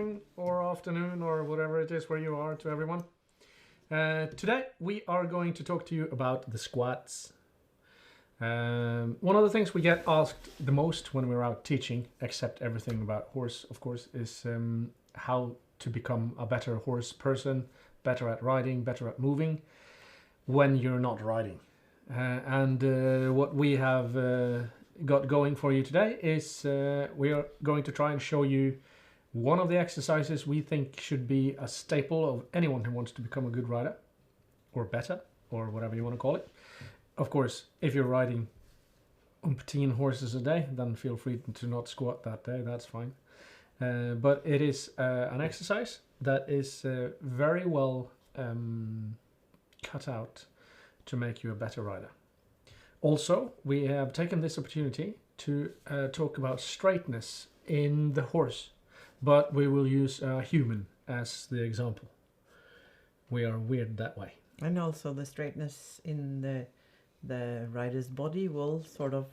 morning or afternoon or whatever it is where you are to everyone. Today we are going to talk to you about the squats. One of the things we get asked the most when we're out teaching, except everything about horse, of course, is how to become a better horse person, better at riding, better at moving when you're not riding. What we have got going for you today is we are going to try and show you one of the exercises we think should be a staple of anyone who wants to become a good rider, or better, or whatever you want to call it. Of course, if you're riding umpteen horses a day, then feel free to not squat that day, that's fine. But it is an exercise that is very well cut out to make you a better rider. Also, we have taken this opportunity to talk about straightness in the horse, but we will use a human as the example. We are weird that way. And also the straightness in the rider's body will sort of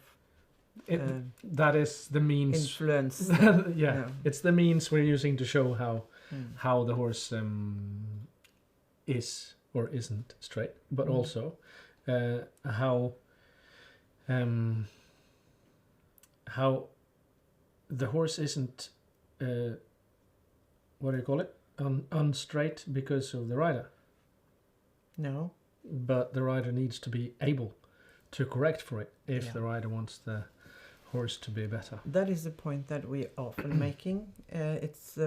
that is the means influence. yeah, it's the means we're using to show how the horse is or isn't straight, but also how the horse isn't what do you call it, unstraight because of the rider. No, but the rider needs to be able to correct for it if the rider wants the horse to be better. That is the point that we often making. It's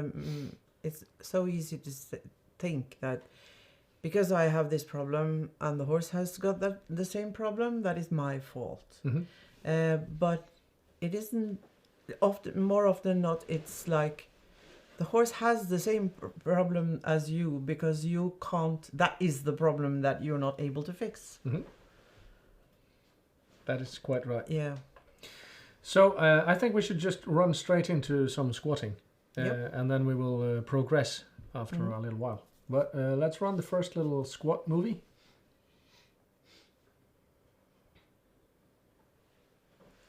so easy to think that because I have this problem and the horse has got the same problem, that is my fault. But it isn't. More often not, it's like the horse has the same problem as you because you can't. That is the problem that you're not able to fix. That is quite right. Yeah. So I think we should just run straight into some squatting, and then we will progress after a little while. But let's run the first little squat movie.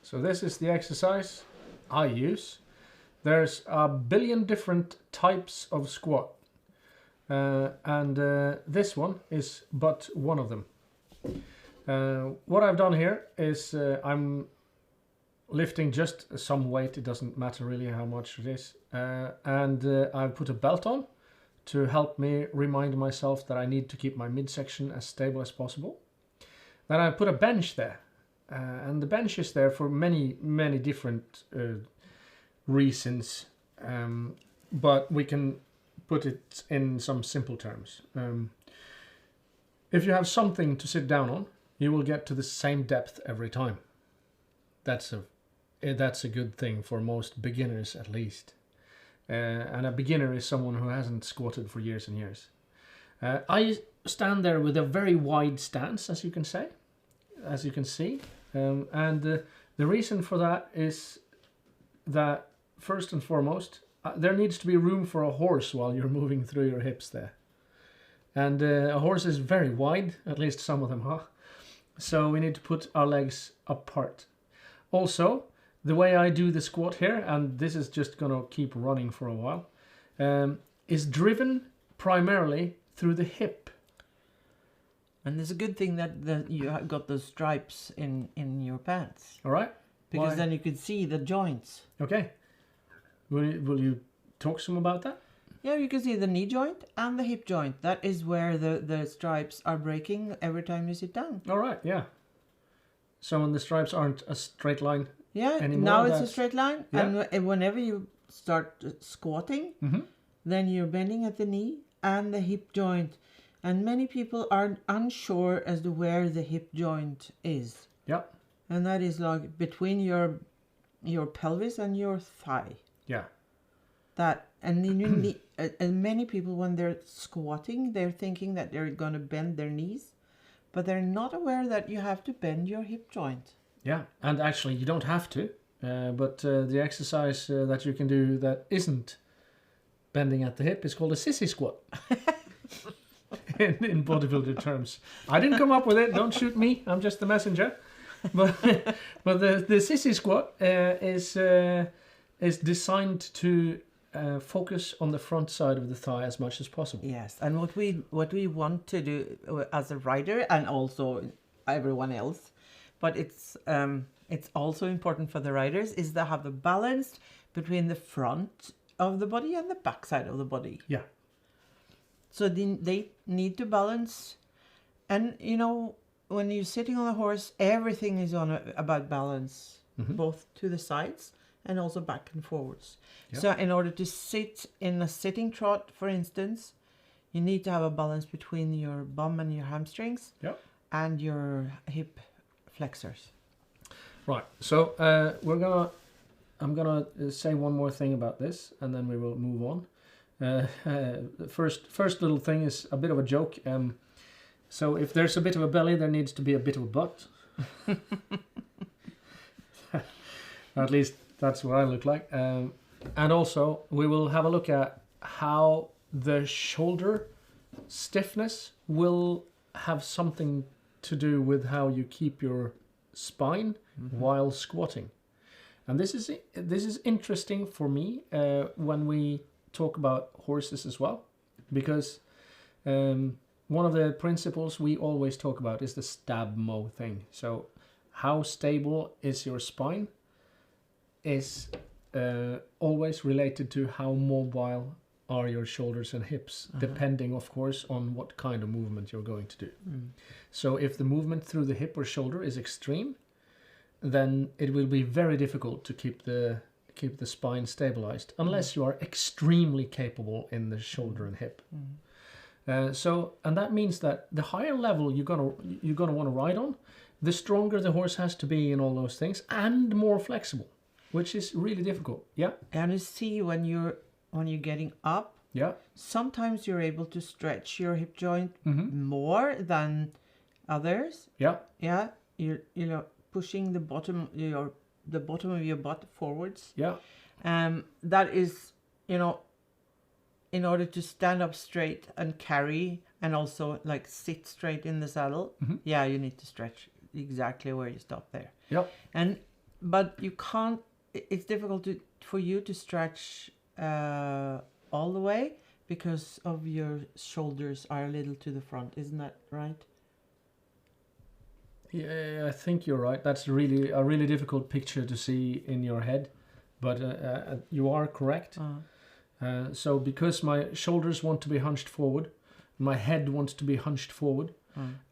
So this is the exercise I use. There's a billion different types of squat, and this one is but one of them. What I've done here is I'm lifting just some weight, it doesn't matter really how much it is, and I've put a belt on to help me remind myself that I need to keep my midsection as stable as possible. Then I put a bench there, and the bench is there for many different reasons, but we can put it in some simple terms. If you have something to sit down on, you will get to the same depth every time. That's a good thing for most beginners, at least. And a beginner is someone who hasn't squatted for years and years. I stand there with a very wide stance, as you can see, and the reason for that is that first and foremost, there needs to be room for a horse while you're moving through your hips there. And a horse is very wide, at least some of them are. So we need to put our legs apart. Also, the way I do the squat here, and this is just going to keep running for a while, is driven primarily through the hip. And it's a good thing that you have got those stripes in your pants. All right. Because then you could see the joints. Okay. Will you talk some about that? Yeah, you can see the knee joint and the hip joint. That is where the stripes are breaking every time you sit down. All right, yeah. So when the stripes aren't a straight line anymore. Now it's a straight line. Yeah. And whenever you start squatting, then you're bending at the knee and the hip joint. And many people are unsure as to where the hip joint is. Yeah. And that is like between your pelvis and your thigh. Yeah. That and many people when they're squatting, they're thinking that they're going to bend their knees, but they're not aware that you have to bend your hip joint. Yeah, and actually you don't have to, but the exercise that you can do that isn't bending at the hip is called a sissy squat. in bodybuilder terms. I didn't come up with it, don't shoot me, I'm just the messenger. But the sissy squat is designed to focus on the front side of the thigh as much as possible. Yes, and what we want to do as a rider, and also everyone else, but it's also important for the riders, is to have a balance between the front of the body and the back side of the body. Yeah. So they need to balance, and you know, when you're sitting on a horse, everything is about balance, both to the sides and also back and forwards. Yep. So in order to sit in a sitting trot, for instance, you need to have a balance between your bum and your hamstrings, Yep. and your hip flexors. Right. So I'm gonna say one more thing about this, and then we will move on. The first little thing is a bit of a joke. So if there's a bit of a belly, there needs to be a bit of a butt. At least that's what I look like. And also, we will have a look at how the shoulder stiffness will have something to do with how you keep your spine while squatting. And this is interesting for me when we talk about horses as well, because one of the principles we always talk about is the stabmo thing. So how stable is your spine is always related to how mobile are your shoulders and hips, depending, of course, on what kind of movement you're going to do. So if the movement through the hip or shoulder is extreme, then it will be very difficult to keep the spine stabilized, unless you are extremely capable in the shoulder and hip. And that means that the higher level you're gonna want to ride on, the stronger the horse has to be in all those things, and more flexible, which is really difficult. Yeah. And you see when you're getting up, Yeah. sometimes you're able to stretch your hip joint more than others. Yeah. Yeah, you know, pushing the bottom of your butt forwards. Yeah. That is, you know, in order to stand up straight and carry, and also like sit straight in the saddle. Yeah, you need to stretch exactly where you stop there. Yep. But you can't. It's difficult for you to stretch all the way because of your shoulders are a little to the front. Isn't that right? Yeah, I think you're right. That's really a really difficult picture to see in your head, but you are correct. So because my shoulders want to be hunched forward, my head wants to be hunched forward,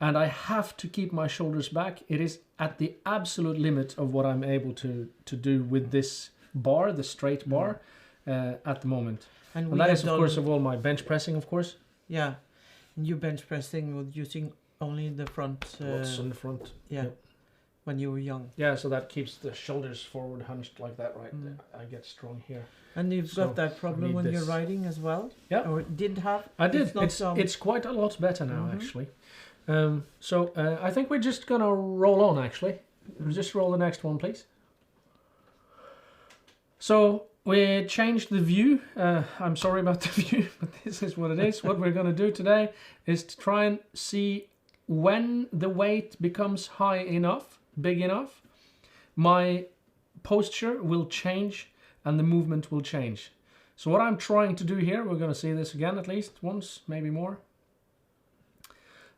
and I have to keep my shoulders back. It is at the absolute limit of what I'm able to do with this bar, the straight bar, at the moment. And that is, of course, of all my bench pressing, of course. Yeah, you bench pressing with using only the front. What's on the front? Yeah, when you were young. Yeah, so that keeps the shoulders forward, hunched like that, right? I get strong here. And you've got that problem when you're riding as well? Yeah. Or did have? I did. It's quite a lot better now, actually. So I think we're just going to roll on, actually. Just roll the next one, please. So we changed the view. I'm sorry about the view, but this is what it is. What we're going to do today is to try and see when the weight becomes high enough, big enough, my posture will change and the movement will change. So what I'm trying to do here, we're going to see this again at least once, maybe more.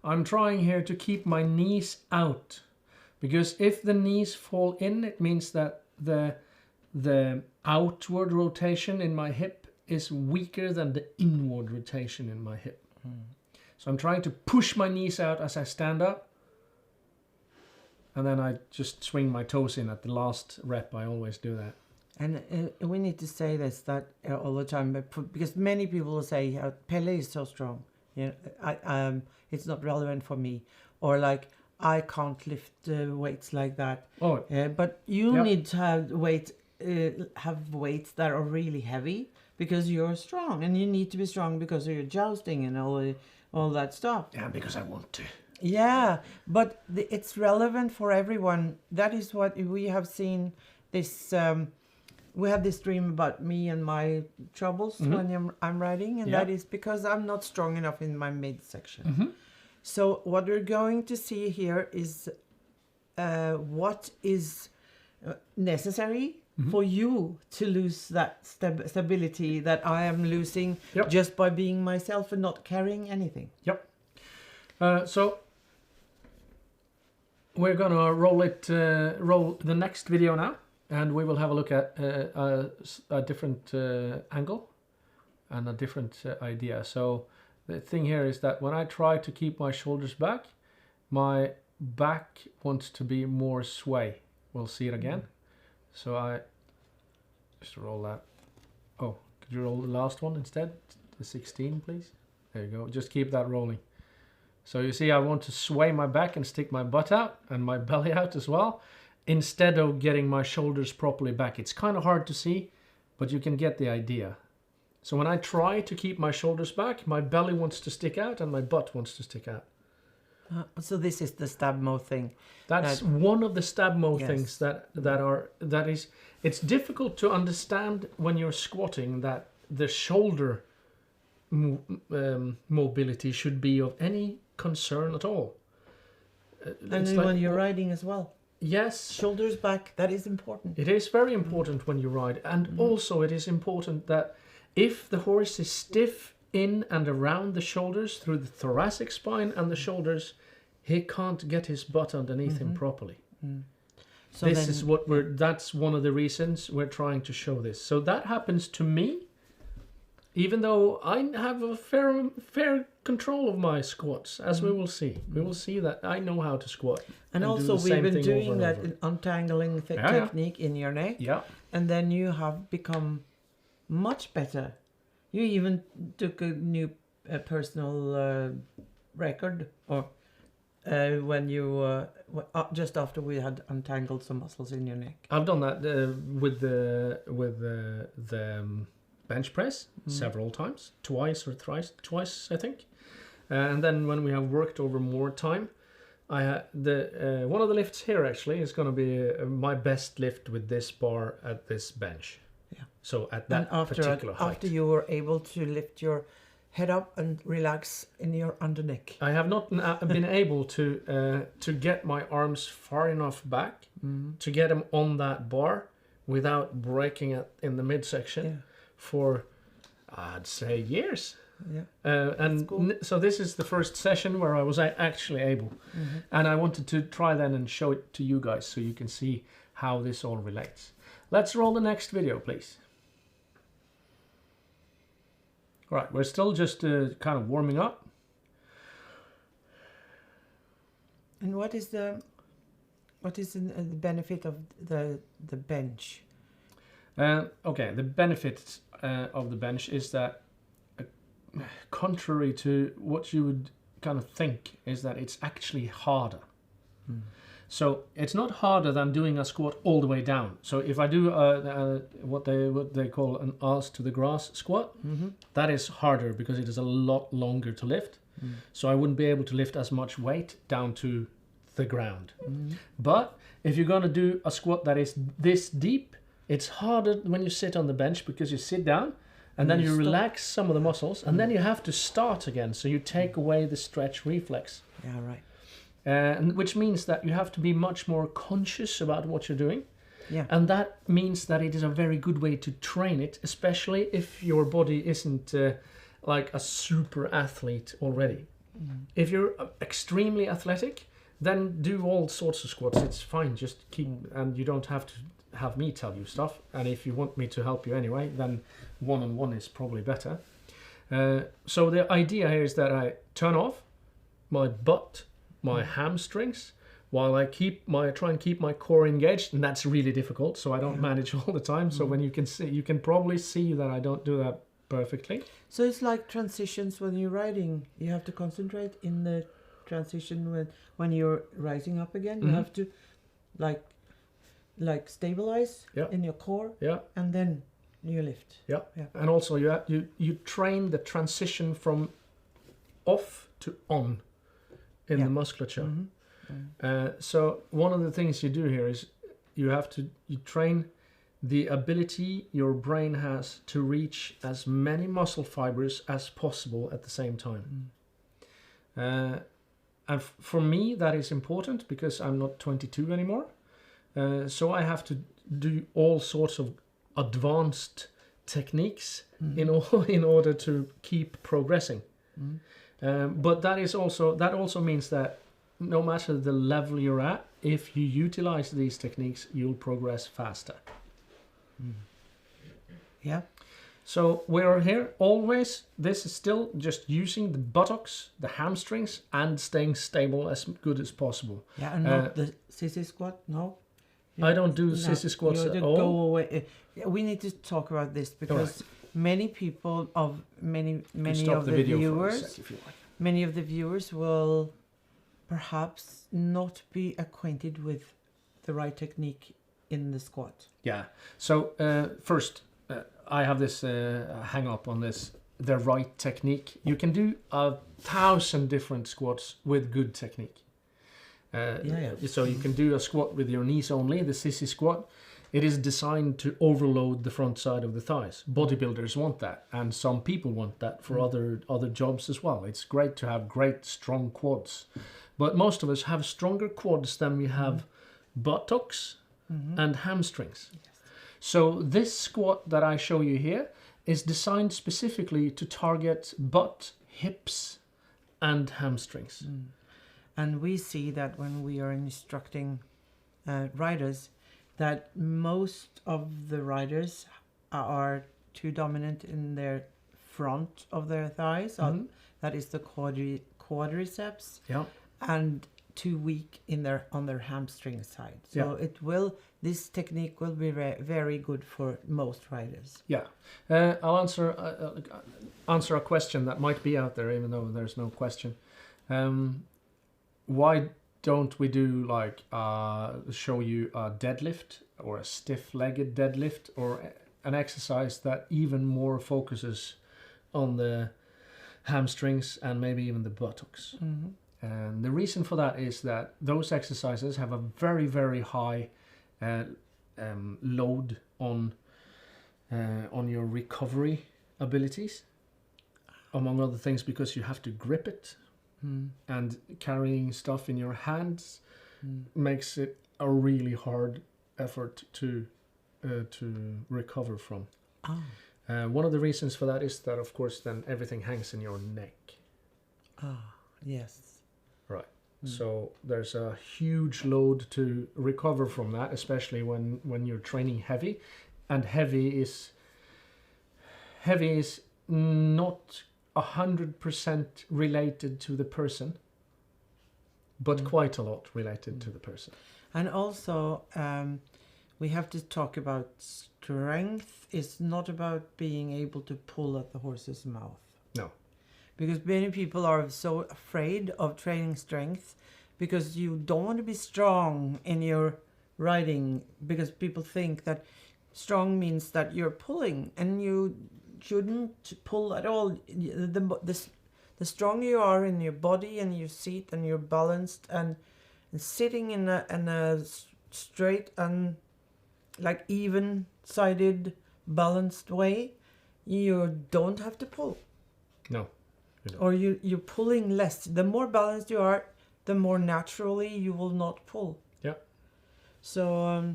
I'm trying here to keep my knees out, because if the knees fall in, it means that the outward rotation in my hip is weaker than the inward rotation in my hip. So I'm trying to push my knees out as I stand up, and then I just swing my toes in at the last rep. I always do that. And we need to say this that all the time, because many people will say, Pelle is so strong. You know, it's not relevant for me, or like I can't lift weights like that. Oh, but you need to have weights that are really heavy because you're strong, and you need to be strong because of your jousting and all that stuff. Yeah, because I want to. Yeah, but it's relevant for everyone. That is what we have seen. This we have this dream about me and my troubles when I'm riding, and that is because I'm not strong enough in my midsection. So what we're going to see here is what is necessary for you to lose that stability that I am losing Yep. just by being myself and not carrying anything. Yep. So we're gonna roll the next video now, and we will have a look at a different angle and a different idea. So the thing here is that when I try to keep my shoulders back, my back wants to be more sway. We'll see it again. So I just roll that. Oh, could you roll the last one instead? The 16, please. There you go. Just keep that rolling. So you see, I want to sway my back and stick my butt out and my belly out as well, instead of getting my shoulders properly back. It's kind of hard to see, but you can get the idea. So when I try to keep my shoulders back, my belly wants to stick out and my butt wants to stick out. So this is the stab mo thing. That's one of the stab mo Yes. things that is. It's difficult to understand when you're squatting that the shoulder mobility should be of any concern at all. And It's then like- when you're riding as well. Yes, Shoulders back, that is important. it is very important when you ride, and also it is important that if the horse is stiff in and around the shoulders through the thoracic spine and the shoulders, he can't get his butt underneath him properly. So This then- is what that's one of the reasons we're trying to show this. So that happens to me, even though I have a fair control of my squats, as we will see. We will see that I know how to squat. And do also the we've same been thing doing over and that over. in untangling Yeah, yeah. technique in your neck. Yeah. And then you have become much better. You even took a new personal record, or when you just after we had untangled some muscles in your neck. I've done that with the bench press several times, twice or thrice, twice I think. And then when we have worked over more time, I one of the lifts here actually is going to be my best lift with this bar at this bench. Yeah. So at that And particular height. after you were able to lift your head up and relax in your underneck. I have not been able to get my arms far enough back to get them on that bar without breaking it in the midsection Yeah. for, I'd say, years. Yeah. And cool. so this is the first session where I was actually able. And I wanted to try then and show it to you guys so you can see how this all relates. Let's roll the next video, please. Right, we're still just kind of warming up. And what is the benefit of the bench? Okay, the benefit of the bench is that, contrary to what you would kind of think, is that it's actually harder. So it's not harder than doing a squat all the way down. So if I do what they call an ass to the grass squat, that is harder because it is a lot longer to lift. So I wouldn't be able to lift as much weight down to the ground. But if you're going to do a squat that is this deep, it's harder when you sit on the bench because you sit down and then you stop. relax some of the muscles and then you have to start again. So you take away the stretch reflex. Yeah, right. Which means that you have to be much more conscious about what you're doing. Yeah. And that means that it is a very good way to train it, especially if your body isn't like a super athlete already. If you're extremely athletic, then do all sorts of squats. It's fine. Just keep, and you don't have to have me tell you stuff. And if you want me to help you anyway, then one-on-one is probably better. So the idea here is that I turn off my butt, my hamstrings, while I try and keep my core engaged, and that's really difficult. So I don't manage all the time. So when you can probably see that I don't do that perfectly. So it's like transitions when you're riding. You have to concentrate in the transition when you're rising up again. You have to like stabilize in your core, and then you lift. Yeah. And also you train the transition from off to on in the musculature. So one of the things you do here is you train the ability your brain has to reach as many muscle fibers as possible at the same time. And for me that is important because I'm not 22 anymore. So I have to do all sorts of advanced techniques in order to keep progressing. But that also means that no matter the level you're at, if you utilize these techniques, you'll progress faster. Yeah. So we're here always. This is still just using the buttocks, the hamstrings, and staying stable as good as possible. Yeah, and not the sissy squat. No. I don't do sissy squats at all. Go away. We need to talk about this because many people of many of the viewers, many of the viewers will perhaps not be acquainted with the right technique in the squat. Yeah. So first, I have this hang up on this. The right technique. You can do 1,000 different squats with good technique. So you can do a squat with your knees only, the sissy squat. It is designed to overload the front side of the thighs. Bodybuilders want that, and some people want that for other jobs as well. It's great to have great strong quads, but most of us have stronger quads than we have buttocks and hamstrings. Yes. So this squat that I show you here is designed specifically to target butt, hips, and hamstrings. And we see that when we are instructing riders, that most of the riders are too dominant in their front of their thighs. That is the quadriceps. Yeah. And too weak on their hamstring side. So this technique will be very good for most riders. Yeah. I'll answer a question that might be out there, even though there's no question. Why don't we do show you a deadlift or a stiff-legged deadlift or an exercise that even more focuses on the hamstrings and maybe even the buttocks? And the reason for that is that those exercises have a very, very high load on your recovery abilities, among other things, because you have to grip it. And carrying stuff in your hands makes it a really hard effort to recover from. One of the reasons for that is that, of course, then everything hangs in your neck. Yes. Right. So there's a huge load to recover from that, especially when you're training heavy, and heavy is not 100% related to the person, but quite a lot related to the person. And also, we have to talk about strength. It's not about being able to pull at the horse's mouth. No. Because many people are so afraid of training strength because you don't want to be strong in your riding, because people think that strong means that you're pulling, and you shouldn't pull at all. The stronger you are in your body and your seat and you're balanced and sitting in a straight and like even-sided balanced way, you don't have to pull. No. Or you're pulling less. The more balanced you are, the more naturally you will not pull. Yeah. So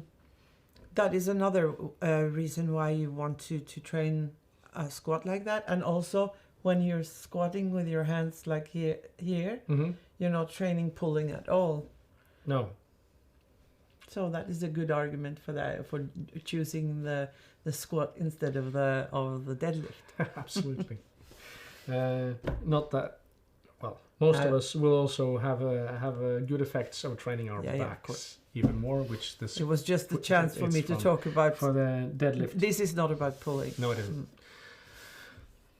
that is another reason why you want to train a squat like that. And also when you're squatting with your hands like here, you're not training pulling at all. No. So that is a good argument for that, for choosing the squat instead of the deadlift. Absolutely. Not that. Well, most of us will also have a good effects of training our backs even more, which this. It was just a chance for me to talk about for the deadlift. This is not about pulling. No, it isn't.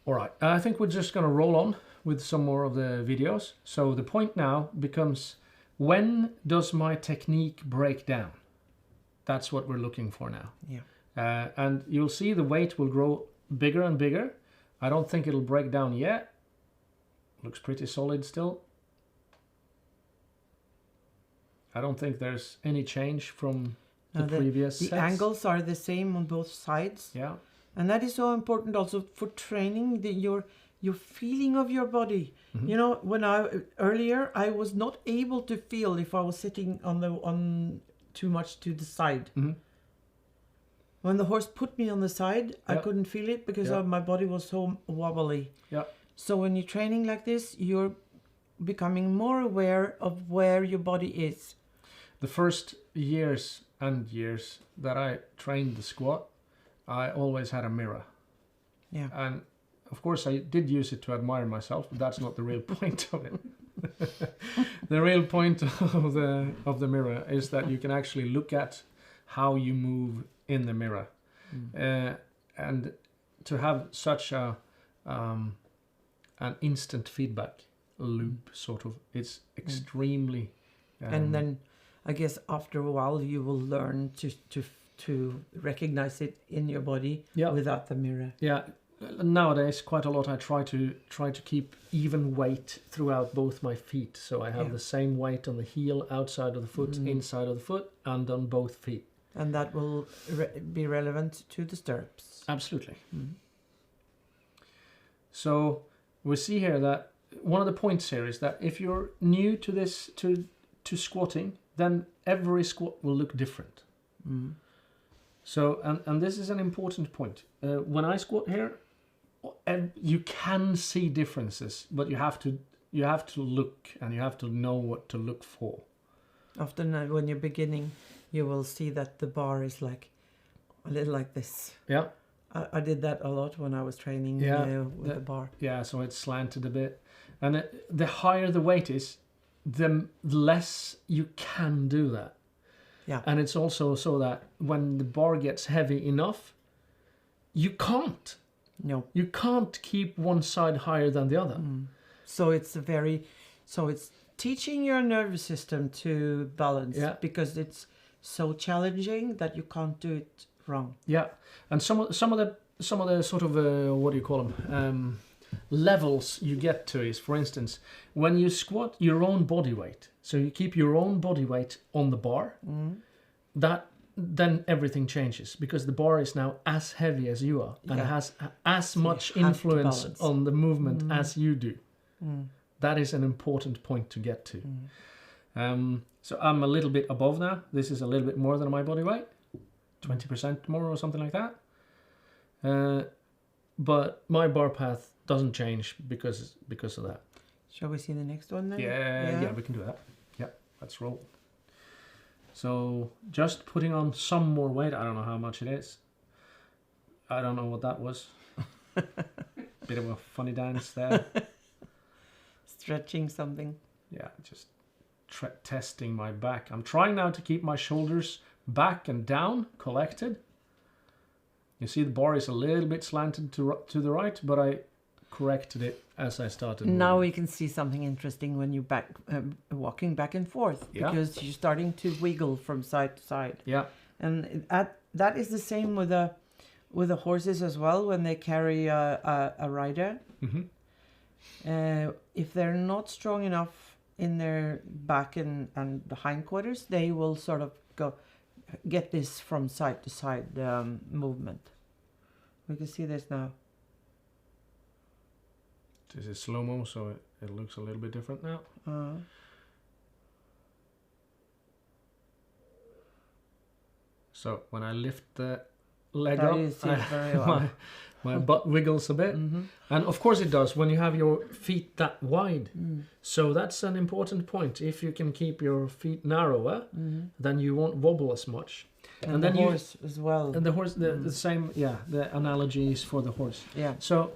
All right, I think we're just going to roll on with some more of the videos. So the point now becomes, when does my technique break down? That's what we're looking for now. Yeah. And you'll see the weight will grow bigger and bigger. I don't think it'll break down yet. Looks pretty solid still. I don't think there's any change from the previous sets. The angles are the same on both sides. Yeah. And that is so important also for training your feeling of your body. You know, when earlier I was not able to feel if I was sitting on too much to the side. Mm-hmm. When the horse put me on the side, I couldn't feel it because my body was so wobbly. Yeah. So when you're training like this, you're becoming more aware of where your body is. The first years that I trained the squat, I always had a mirror. Yeah. And of course I did use it to admire myself, but that's not the real point of it. The real point of the mirror is that you can actually look at how you move in the mirror. And to have such an instant feedback loop, sort of, it's extremely and then I guess after a while you will learn to recognize it in your body without the mirror. Yeah. Nowadays, quite a lot, I try to keep even weight throughout both my feet. So I have the same weight on the heel, outside of the foot, inside of the foot, and on both feet. And that will be relevant to the stirrups. Absolutely. So we see here that one of the points here is that if you're new to this, to squatting, then every squat will look different. So, and this is an important point. When I squat here, you can see differences, but you have to look, and you have to know what to look for. Often when you're beginning, you will see that the bar is like a little like this. Yeah. I did that a lot when I was training with the bar. Yeah, so it's slanted a bit. And the higher the weight is, the less you can do that. Yeah. And it's also so that when the bar gets heavy enough, you can't. No. You can't keep one side higher than the other. So it's teaching your nervous system to balance because it's so challenging that you can't do it wrong. Yeah. And some of the sort of what do you call them? Levels you get to is, for instance, when you squat your own body weight. So you keep your own body weight on the bar. Then everything changes, because the bar is now as heavy as you are and has as much influence on the movement as you do. That is an important point to get to. So I'm a little bit above now. This is a little bit more than my body weight, 20% more or something like that. But my bar path doesn't change because of that. Shall we see the next one then? Yeah, we can do that. Yeah, let's roll. So just putting on some more weight. I don't know how much it is. I don't know what that was. Bit of a funny dance there. Stretching something. Yeah, just testing my back. I'm trying now to keep my shoulders back and down, collected. You see the bar is a little bit slanted to the right, but I corrected it as I started moving. Now we can see something interesting when you're walking back and forth, because you're starting to wiggle from side to side. Yeah. And that is the same with the horses as well when they carry a rider. If they're not strong enough in their back and the hindquarters, they will sort of get this from side to side movement. We can see this now. This is slow-mo, so it looks a little bit different now. So when I lift the leg up, very well. my butt wiggles a bit. And of course it does when you have your feet that wide. So that's an important point. If you can keep your feet narrower, then you won't wobble as much. And then the horse as well. And the horse, the same, the analogy is for the horse. Yeah. So,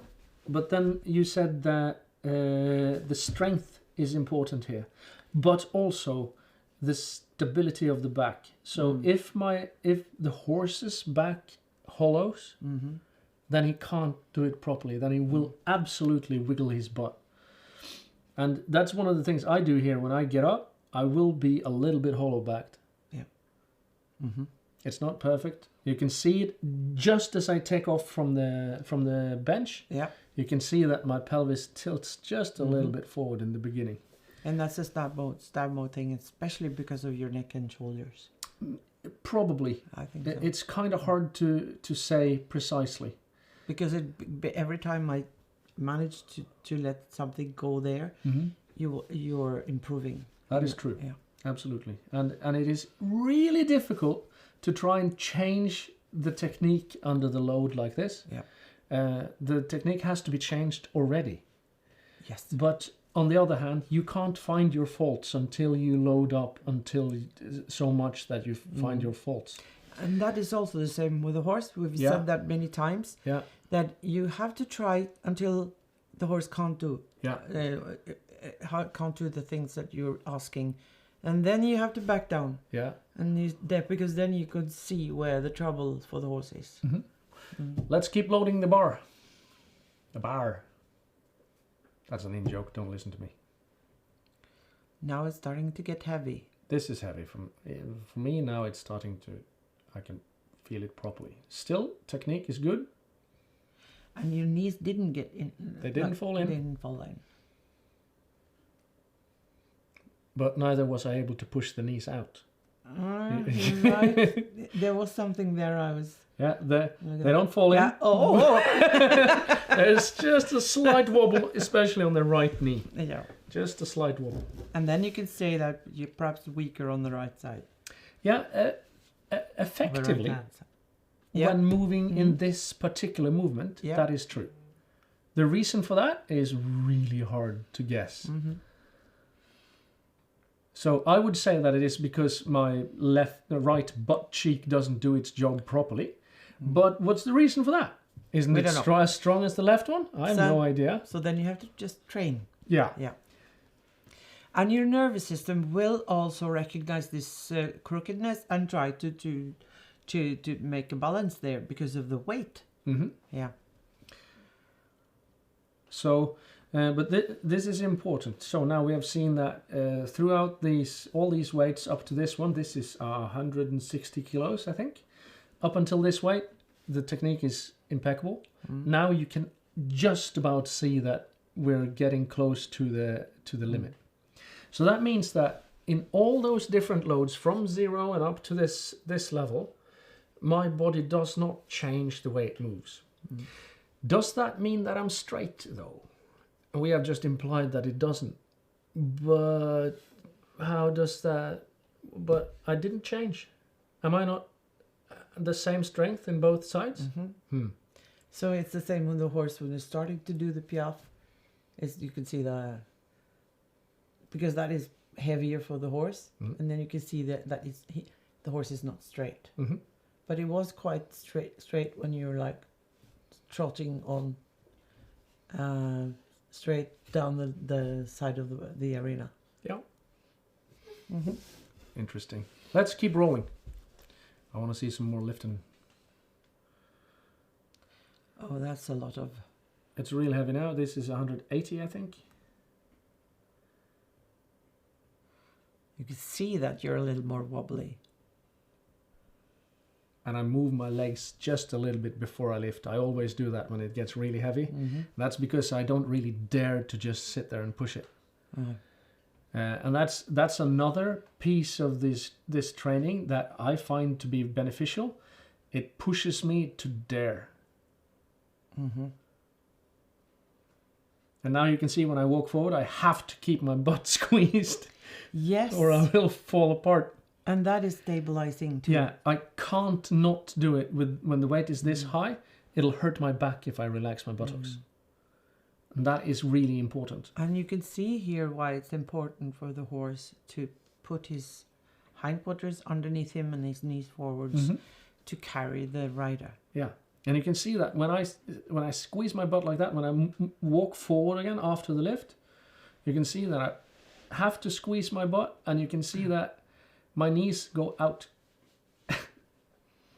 but then you said that the strength is important here, but also the stability of the back. So if the horse's back hollows, then he can't do it properly. Then he will absolutely wiggle his butt. And that's one of the things I do here. When I get up, I will be a little bit hollow-backed. Yeah. It's not perfect. You can see it just as I take off from the bench. Yeah. You can see that my pelvis tilts just a little bit forward in the beginning. And that's a stab mode thing, especially because of your neck and shoulders. Probably. I think so. It's kind of hard to say precisely. Because every time I manage to let something go there, you're improving. That is true. Yeah. Absolutely. And it is really difficult to try and change the technique under the load like this. Yeah. The technique has to be changed already. Yes. But on the other hand, you can't find your faults until you load up so much that you find your faults. And that is also the same with the horse. We've said that many times. Yeah. That you have to try until the horse can't do. Yeah. Can't do the things that you're asking, and then you have to back down. Yeah. And because then you could see where the trouble for the horse is. Let's keep loading the bar. The bar. That's an in-joke. Don't listen to me. Now it's starting to get heavy. This is heavy. For me now it's starting to... I can feel it properly. Still, technique is good. And your knees didn't get in. They didn't fall in. They didn't fall in. But neither was I able to push the knees out. You're right. There was something there I was... Yeah, they don't fall in. Yeah. Oh. There's just a slight wobble, especially on the right knee. Yeah. Just a slight wobble. And then you can say that you're perhaps weaker on the right side. Yeah, effectively, when moving in this particular movement, that is true. The reason for that is really hard to guess. So I would say that it is because my right butt cheek doesn't do its job properly. But what's the reason for that? Isn't it as strong as the left one? I have no idea. So then you have to just train. Yeah. Yeah. And your nervous system will also recognize this crookedness and try to make a balance there because of the weight. Yeah. So, but this is important. So now we have seen that throughout all these weights up to this one, this is 160 kilos, I think. Up until this weight, the technique is impeccable. Now you can just about see that we're getting close to the limit. So that means that in all those different loads from 0 and up to this level, my body does not change the way it moves. Does that mean that I'm straight though? We have just implied that it doesn't. But how does that... But I didn't change. Am I not the same strength in both sides? So it's the same with the horse when it's starting to do the piaffe. You can see because that is heavier for the horse, and then you can see that the horse is not straight. But it was quite straight when you were like trotting on straight down the side of the arena. Yeah. Interesting. Let's keep rolling. I want to see some more lifting. Oh, that's a lot of... It's real heavy now. This is 180, I think. You can see that you're a little more wobbly. And I move my legs just a little bit before I lift. I always do that when it gets really heavy. That's because I don't really dare to just sit there and push it. And that's another piece of this training that I find to be beneficial. It pushes me to dare. And now you can see when I walk forward, I have to keep my butt squeezed. Yes. Or I will fall apart. And that is stabilizing too. Yeah, I can't not do it when the weight is this high. It'll hurt my back if I relax my buttocks. And that is really important. And you can see here why it's important for the horse to put his hindquarters underneath him and his knees forwards to carry the rider. Yeah. And you can see that when I squeeze my butt like that, when I walk forward again after the lift, you can see that I have to squeeze my butt, and you can see that my knees go out.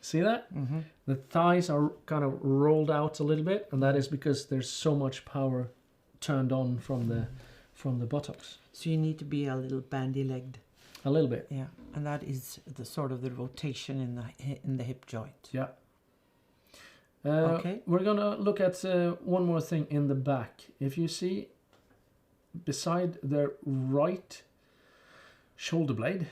See that? The thighs are kind of rolled out a little bit, and that is because there's so much power turned on from the buttocks. So you need to be a little bandy-legged. A little bit. Yeah, and that is the sort of the rotation in the hip joint. Yeah. Okay. We're gonna look at one more thing in the back. If you see beside the right shoulder blade,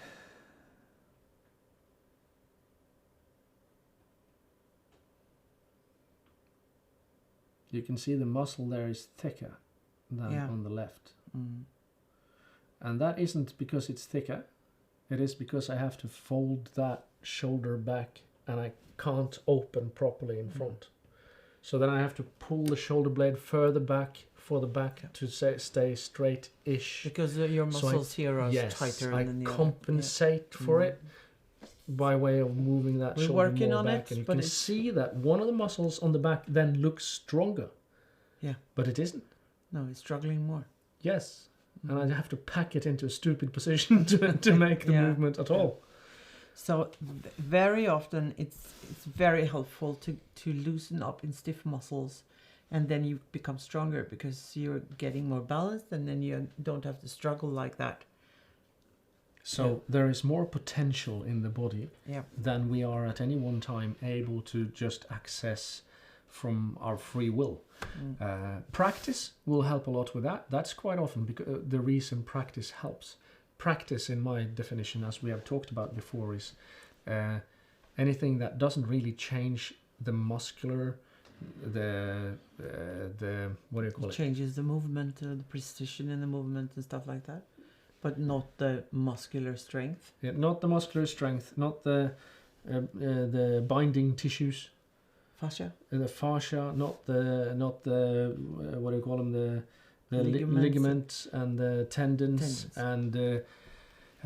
you can see the muscle there is thicker than on the left. And that isn't because it's thicker. it is because I have to fold that shoulder back and I can't open properly in front. So then I have to pull the shoulder blade further back for the back to stay straight-ish. Because your muscles here are tighter than the other. Compensate for it by way of moving that shoulder working more on back. it, And you but can see that one of the muscles on the back then looks stronger. Yeah. But it isn't. No, it's struggling more. Yes. And I have to pack it into a stupid position to make the movement at all. So very often it's very helpful to loosen up in stiff muscles, and then you become stronger because you're getting more balanced, and then you don't have to struggle like that. So there is more potential in the body than we are at any one time able to just access from our free will. Practice will help a lot with that. That's quite often because the reason practice helps. Practice, in my definition, as we have talked about before, is anything that doesn't really change the muscular, the what do you call it? Changes the movement, the precision in the movement and stuff like that, but not the muscular strength. Yeah, not the muscular strength, not the binding tissues. Fascia. The fascia, not the what do you call them? The ligaments and the tendons.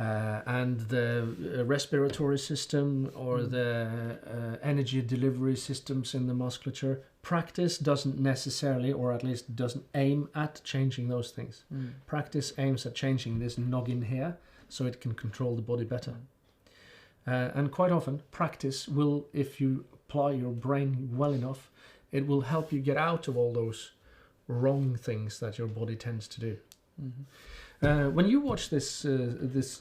and the respiratory system or the energy delivery systems in the musculature. Practice doesn't necessarily, or at least doesn't aim at changing those things. Practice aims at changing this noggin here so it can control the body better. And quite often, practice will, if you apply your brain well enough, it will help you get out of all those wrong things that your body tends to do. When you watch this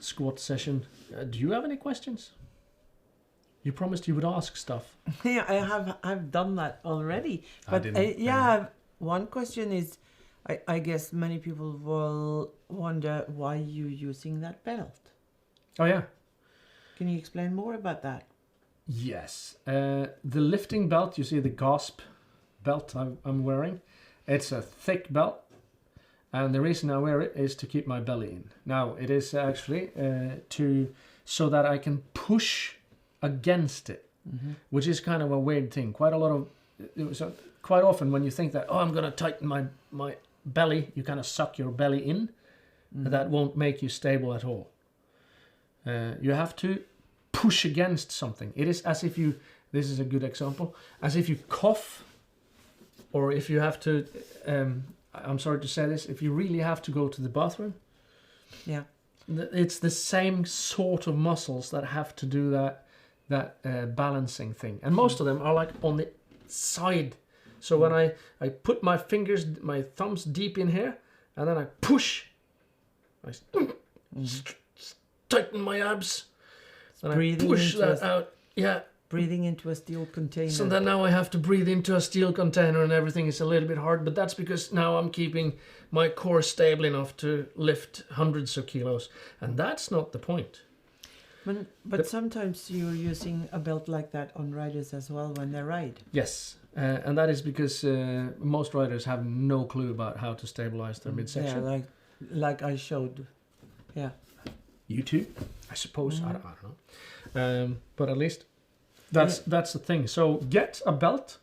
squat session, do you have any questions? You promised you would ask stuff. Yeah, I've done that already. But one question is, I guess many people will wonder why you're using that belt. Oh yeah. Can you explain more about that? Yes. The lifting belt, you see the GASP belt I'm wearing. It's a thick belt. And the reason I wear it is to keep my belly in. Now, it is actually so that I can push against it, which is kind of a weird thing. Quite often when you think that, I'm going to tighten my belly, you kind of suck your belly in. That won't make you stable at all. You have to push against something. It is as if this is a good example, as if you cough, or if you have to, I'm sorry to say this, if you really have to go to the bathroom, it's the same sort of muscles that have to do that balancing thing. And most of them are like on the side. So when I put my thumbs deep in here, and then I push, I tighten my abs, and I push that out. Yeah. Breathing into a steel container. So then now I have to breathe into a steel container, and everything is a little bit hard, but that's because now I'm keeping my core stable enough to lift hundreds of kilos, and that's not the point. But sometimes you're using a belt like that on riders as well when they ride. Yes, and that is because most riders have no clue about how to stabilize their midsection. Yeah, like I showed. Yeah. You too, I suppose. I don't know. But at least that's the thing. So get a belt.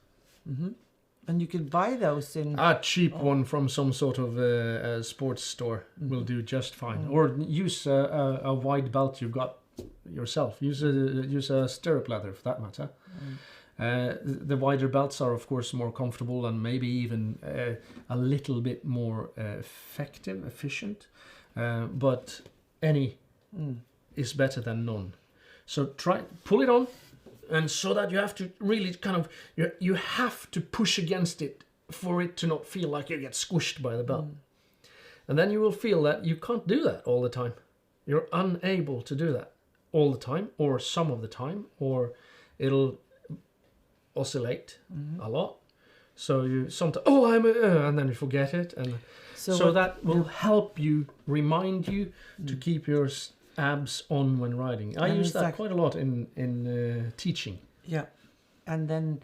And you can buy those in... A cheap one from some sort of a sports store will do just fine. Or use a wide belt you've got yourself. Use a stirrup leather for that matter. The wider belts are of course more comfortable and maybe even a little bit more efficient. But any is better than none. So pull it on, and so that you have to really kind of you have to push against it for it to not feel like you get squished by the belt. And then you will feel that you can't do that all the time. You're unable to do that all the time, or some of the time, or it'll oscillate a lot. So you sometimes and then you forget it, and so that will help you, remind you to keep your abs on when riding. I use that quite a lot in teaching. Yeah, and then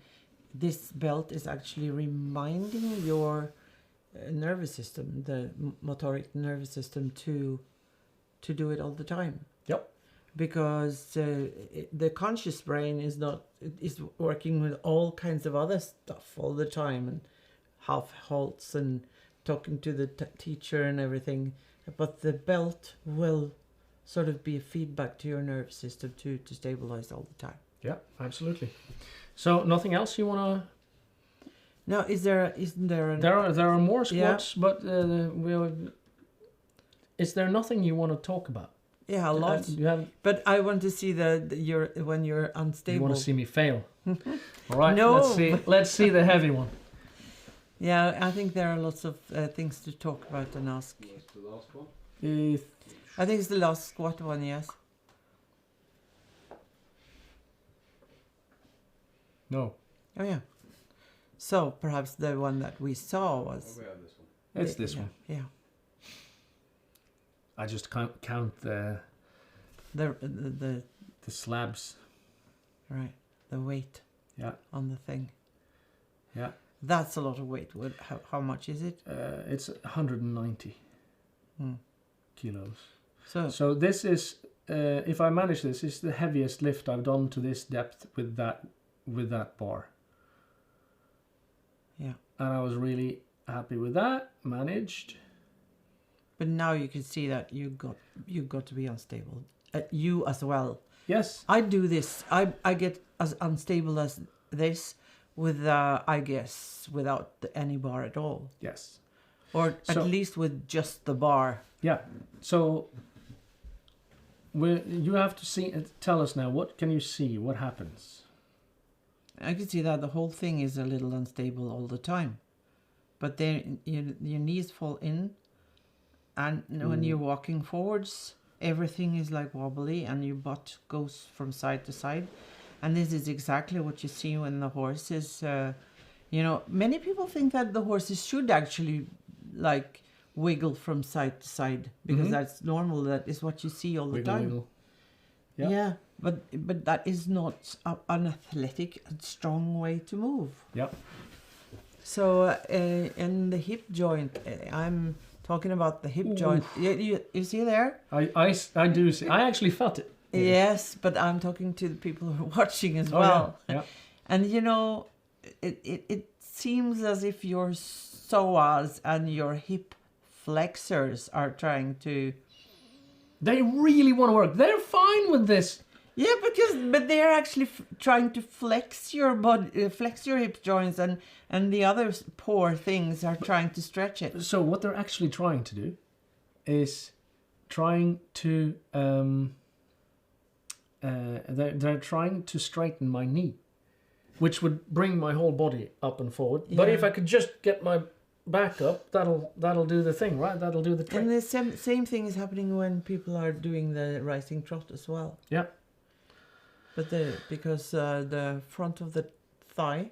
this belt is actually reminding your nervous system, the motoric nervous system, to do it all the time. Yep. because the conscious brain is working with all kinds of other stuff all the time, and half halts and talking to the teacher and everything. But the belt will sort of be a feedback to your nervous system to stabilize all the time. Yeah, absolutely. So nothing else you want to? Now, isn't there? There are more squats, but is there nothing you want to talk about? Yeah, a lot. But I want to see when you're unstable. You want to see me fail? All right. No. Let's see the heavy one. Yeah, I think there are lots of things to talk about and ask. What's the last one? I think it's the last squat one, yes. No. Oh yeah. So perhaps the one that we saw was. Oh, we have this one. It's this one. Yeah. I just can't count the slabs. Right. The weight. Yeah. On the thing. Yeah. That's a lot of weight. How much is it? It's 190 kilos. So this is, if I manage this, is the heaviest lift I've done to this depth with that bar. Yeah. And I was really happy with that. Managed. But now you can see that you got to be unstable. You as well. Yes. I do this. I get as unstable as this with I guess without any bar at all. Yes. Or at least with just the bar. Yeah. So you have to tell us now. What can you see? What happens? I can see that the whole thing is a little unstable all the time, but then your knees fall in, and when you're walking forwards, everything is like wobbly, and your butt goes from side to side, and this is exactly what you see when the horse is. Many people think that the horses should actually like wiggle from side to side because that's normal. That is what you see all the time. Wiggle. Yeah. But that is not an athletic and strong way to move. Yep. So in the hip joint, I'm talking about the hip joint. You see there? I do see. I actually felt it. Yes, but I'm talking to the people who are watching as well. Yeah. And it seems as if your psoas and your hip flexors are trying to. They really want to work. They're fine with this. Yeah, but they're actually trying to flex your body, flex your hip joints, and the other poor things are trying to stretch it. So what they're actually trying to do is trying to they're trying to straighten my knee, which would bring my whole body up and forward. Yeah. But if I could just get my back up, that'll do the thing, right? That'll do the trick. And the same thing is happening when people are doing the rising trot as well. Yeah. But because the front of the thigh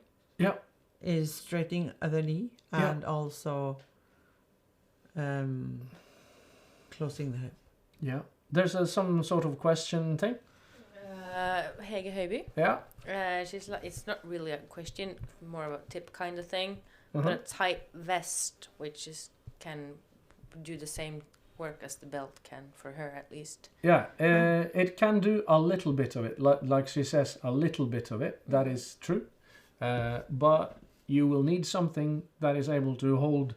is straightening the knee and also closing the hip. Yeah. There's some sort of question thing. Hege Høiby. Yeah. She's like, it's not really a question, more of a tip kind of thing. But a tight vest, which can do the same work as the belt can, for her at least. Yeah, it can do a little bit of it, like she says, a little bit of it. That is true. But you will need something that is able to hold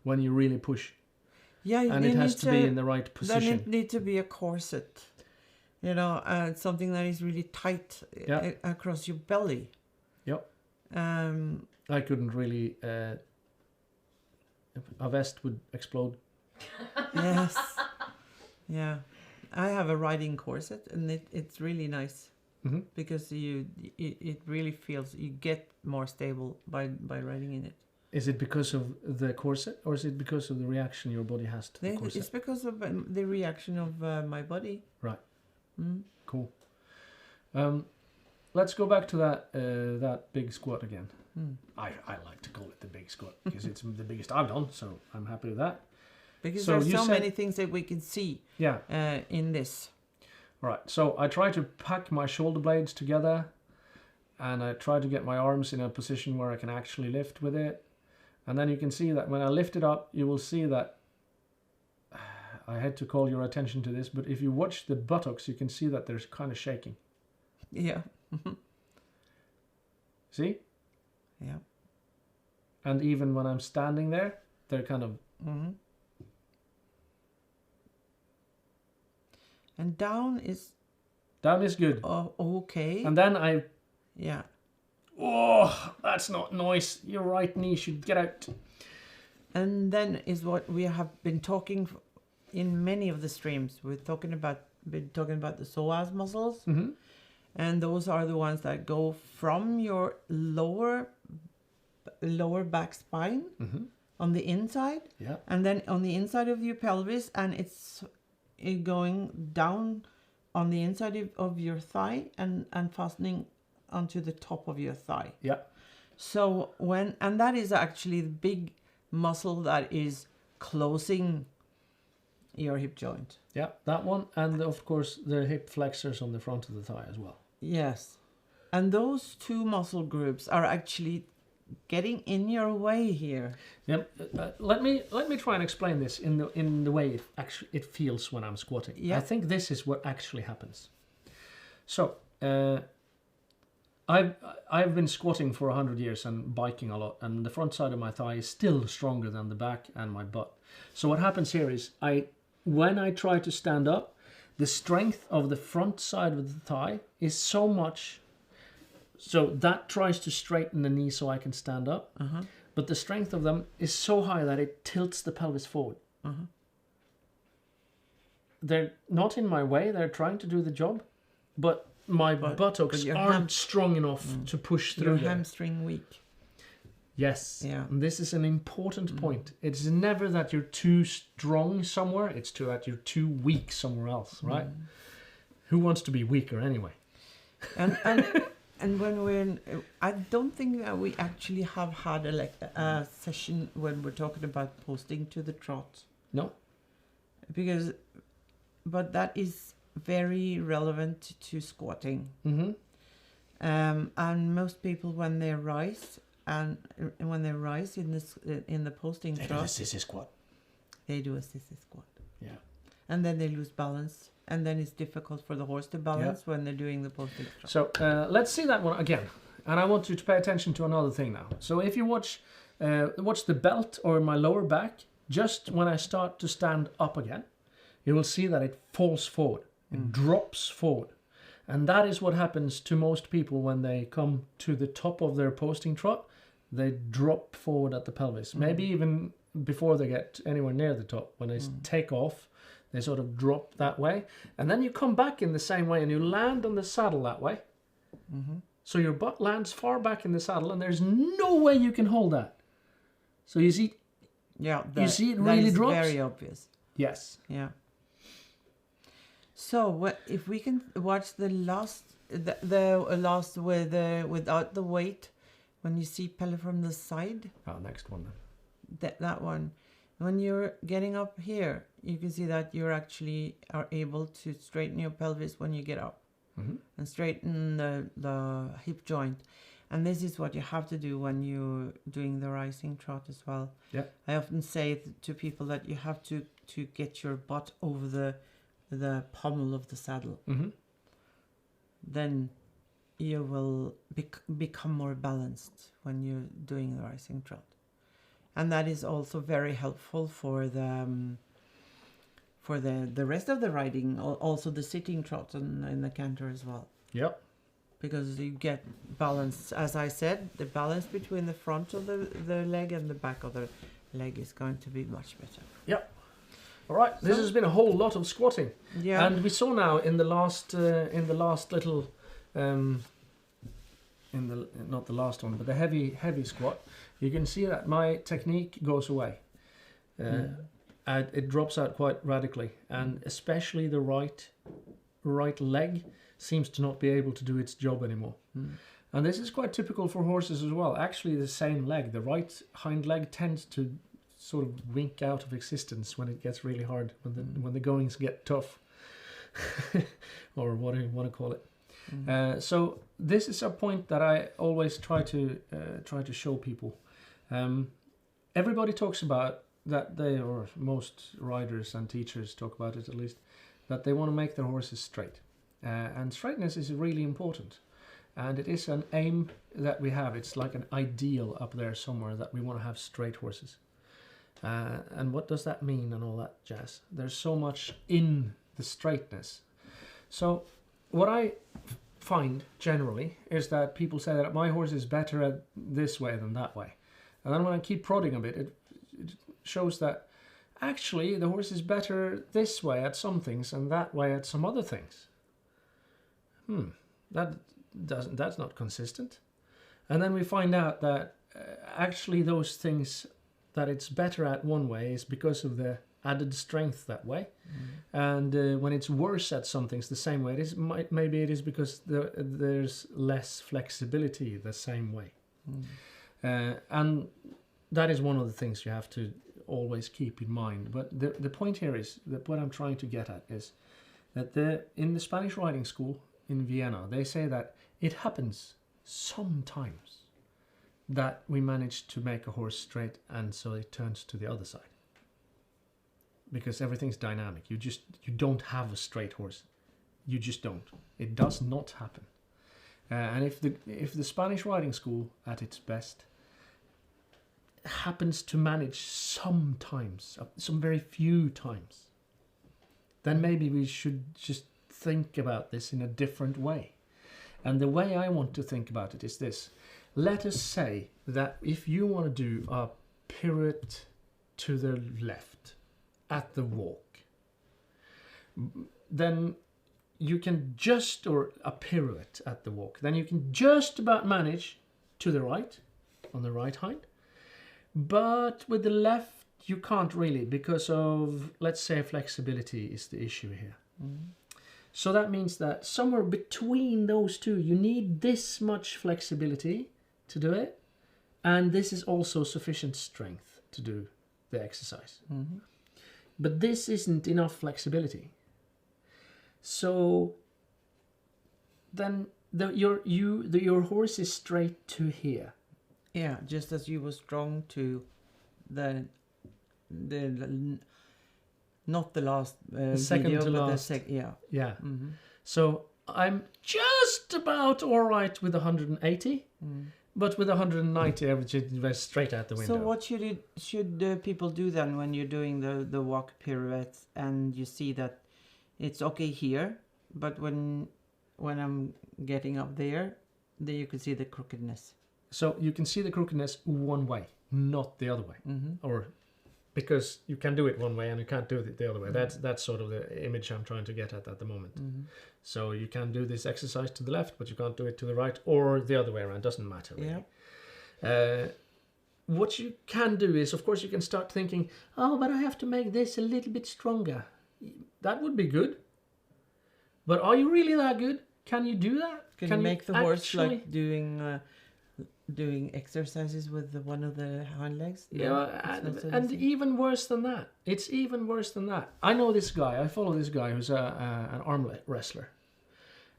when you really push. Yeah, and it has to be in the right position. Then it needs to be a corset, something that is really tight across your belly. Yep. I couldn't really. A vest would explode. Yes. Yeah. I have a riding corset, and it's really nice because it really feels you get more stable by riding in it. Is it because of the corset, or is it because of the reaction your body has to the corset? It's because of the reaction of my body. Right. Cool. Let's go back to that big squat again. I like to call it the big squat because it's the biggest I've done, so I'm happy with that. Because there's so many things that we can see in this. Right, so I try to pack my shoulder blades together, and I try to get my arms in a position where I can actually lift with it. And then you can see that when I lift it up, you will see that I had to call your attention to this, but if you watch the buttocks, you can see that they're kind of shaking. Yeah. See? Yeah. And even when I'm standing there, they're kind of... Mm-hmm. And down is good. okay. And then I... Yeah. Oh, that's not nice. Your right knee should get out. And then is what we have been talking in many of the streams. Been talking about the psoas muscles, Mm-hmm. and those are the ones that go from your lower back spine Mm-hmm. on the inside, Yeah. and then on the inside of your pelvis, and it's going down on the inside of your thigh and fastening onto the top of your thigh. Yeah. So and that is actually the big muscle that is closing your hip joint. Yeah, that one. And of course, the hip flexors on the front of the thigh as well. Yes. And those two muscle groups are actually getting in your way here. Yep. Let me try and explain this in the way it feels when I'm squatting. Yeah. I think this is what actually happens. So, I've been squatting for 100 years and biking a lot, and the front side of my thigh is still stronger than the back and my butt. So what happens here is when I try to stand up, the strength of the front side of the thigh is so much, so that tries to straighten the knee so I can stand up. Uh-huh. But the strength of them is so high that it tilts the pelvis forward. Uh-huh. They're not in my way, they're trying to do the job, but my buttocks your aren't strong enough to push through Your there. hamstring weak. Yes. Yeah. And this is an important point. It's never that you're too strong somewhere, it's that you're too weak somewhere else, right? Who wants to be weaker anyway? And when we're, I don't think that we actually have had a session when we're talking about posting to the trot. No? But that is very relevant to squatting. Mm-hmm. And most people when they rise in the posting They do a trot, sissy squat. they do a sissy squat. Yeah. And then they lose balance. And then it's difficult for the horse to balance when they're doing the posting trot. So let's see that one again. And I want you to pay attention to another thing now. So if you watch the belt or my lower back, just when I start to stand up again, you will see that it falls forward. It drops forward. And that is what happens to most people when they come to the top of their posting trot. They drop forward at the pelvis. Maybe even before they get anywhere near the top. When they take off, they sort of drop that way. And then you come back in the same way and you land on the saddle that way. Mm-hmm. So your butt lands far back in the saddle and there's no way you can hold that. So you see... Yeah, you see it really drops? Very obvious. Yes. Yeah. So if we can watch the last without the weight, when you see Pelle from the side. Oh, next one then. That one. When you're getting up here, you can see that you actually are able to straighten your pelvis when you get up and straighten the hip joint. And this is what you have to do when you're doing the rising trot as well. Yeah. I often say to people that you have to get your butt over the pommel of the saddle. Mm-hmm. Then you will become more balanced when you're doing the rising trot. And that is also very helpful for the rest of the riding, also the sitting trot and the canter as well. Yep. Because you get balance, as I said, the balance between the front of the leg and the back of the leg is going to be much better. Yep. All right. This has been a whole lot of squatting. Yeah. And we saw now in the last little, not the last one, but the heavy squat, you can see that my technique goes away. And it drops out quite radically, and especially the right leg seems to not be able to do its job anymore. And this is quite typical for horses as well. Actually, the same leg, the right hind leg, tends to sort of wink out of existence when it gets really hard, when the goings get tough, or what do you want to call it. So this is a point that I always try to show people. Everybody talks about that they, or most riders and teachers talk about it at least, that they want to make their horses straight. And straightness is really important. And it is an aim that we have. It's like an ideal up there somewhere that we want to have straight horses. And what does that mean and all that jazz? There's so much in the straightness. So what I find generally is that people say that my horse is better at this way than that way. And then when I keep prodding a bit, it shows that actually the horse is better this way at some things and that way at some other things. That's not consistent. And then we find out that actually those things that it's better at one way is because of the added strength that way. And when it's worse at some things the same way, maybe it is because there's less flexibility the same way. And that is one of the things you have to always keep in mind. But the point here is that what I'm trying to get at is that in the Spanish riding school in Vienna, they say that it happens sometimes that we manage to make a horse straight and so it turns to the other side. Because everything's dynamic. You don't have a straight horse. You just don't. It does not happen. And if the Spanish riding school at its best happens to manage sometimes, some very few times, then maybe we should just think about this in a different way. And the way I want to think about it is this. Let us say that if you want to do a pirouette to the left at the walk, then you can or a pirouette at the walk, then you can just about manage to the right, on the right hind. But with the left, you can't really because of, let's say, flexibility is the issue here. So that means that somewhere between those two, you need this much flexibility to do it. And this is also sufficient strength to do the exercise. But this isn't enough flexibility. So then your horse is straight to here. Yeah, just as you were strong to the not the last second video, to but last. Yeah. So I'm just about all right with 180, but with 190, I would straight out the window. So what should people do then when you're doing the walk pirouettes and you see that it's okay here, but when I'm getting up there, then you can see the crookedness. So you can see the crookedness one way, not the other way, or because you can do it one way and you can't do it the other way. That's sort of the image I'm trying to get at the moment. So you can do this exercise to the left, but you can't do it to the right or the other way around. Doesn't matter really. Yeah. What you can do is, of course, you can start thinking, oh, but I have to make this a little bit stronger. That would be good. But are you really that good? Can you do that? Can you make the horse like doing exercises with one of the hind legs? Yeah, and even worse than that. It's even worse than that. I know this guy. I follow this guy who's an arm wrestler.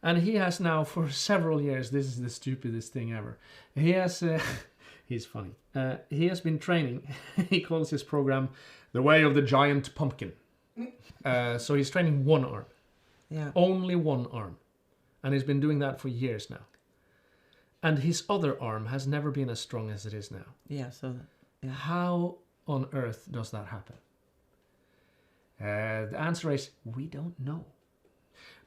And he has now for several years, this is the stupidest thing ever. He has, he's funny. He has been training. He calls his program The Way of the Giant Pumpkin. So he's training one arm. Yeah. Only one arm. And he's been doing that for years now. And his other arm has never been as strong as it is now. Yeah, so... Yeah. How on earth does that happen? The answer is, we don't know.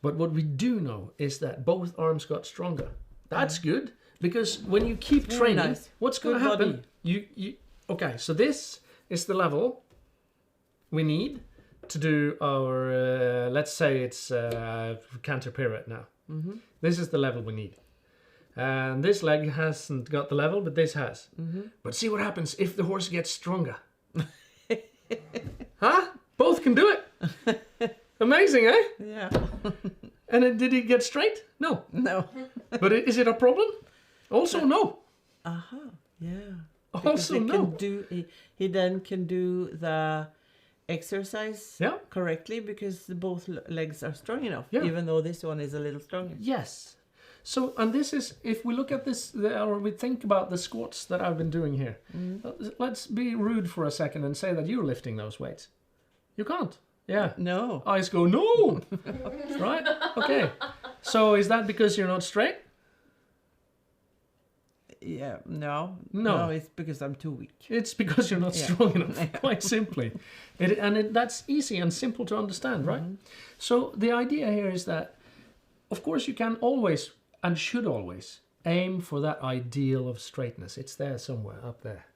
But what we do know is that both arms got stronger. That's good, because when you keep training, what's going to happen? Okay, so this is the level we need to do our, let's say it's canter pirouette now. This is the level we need. And this leg hasn't got the level, but this has. But see what happens if the horse gets stronger. Huh? Both can do it. Amazing, eh? Yeah. And did he get straight? No. No. But is it a problem? Also, no. Yeah. Also, no. He then can do the exercise Yeah. correctly because both legs are strong enough, Yeah. even though this one is a little stronger. Yes. So, and this is, if we look at this, or we think about the squats that I've been doing here, let's be rude for a second and say that you're lifting those weights. You can't. Yeah. No. Eyes go, no! Right? Okay. So is that because you're not straight? Yeah. No. No. It's because I'm too weak. It's because you're not Yeah. strong enough, quite simply. That's easy and simple to understand, right? So the idea here is that, of course, you can always and should always aim for that ideal of straightness. It's there somewhere, up there.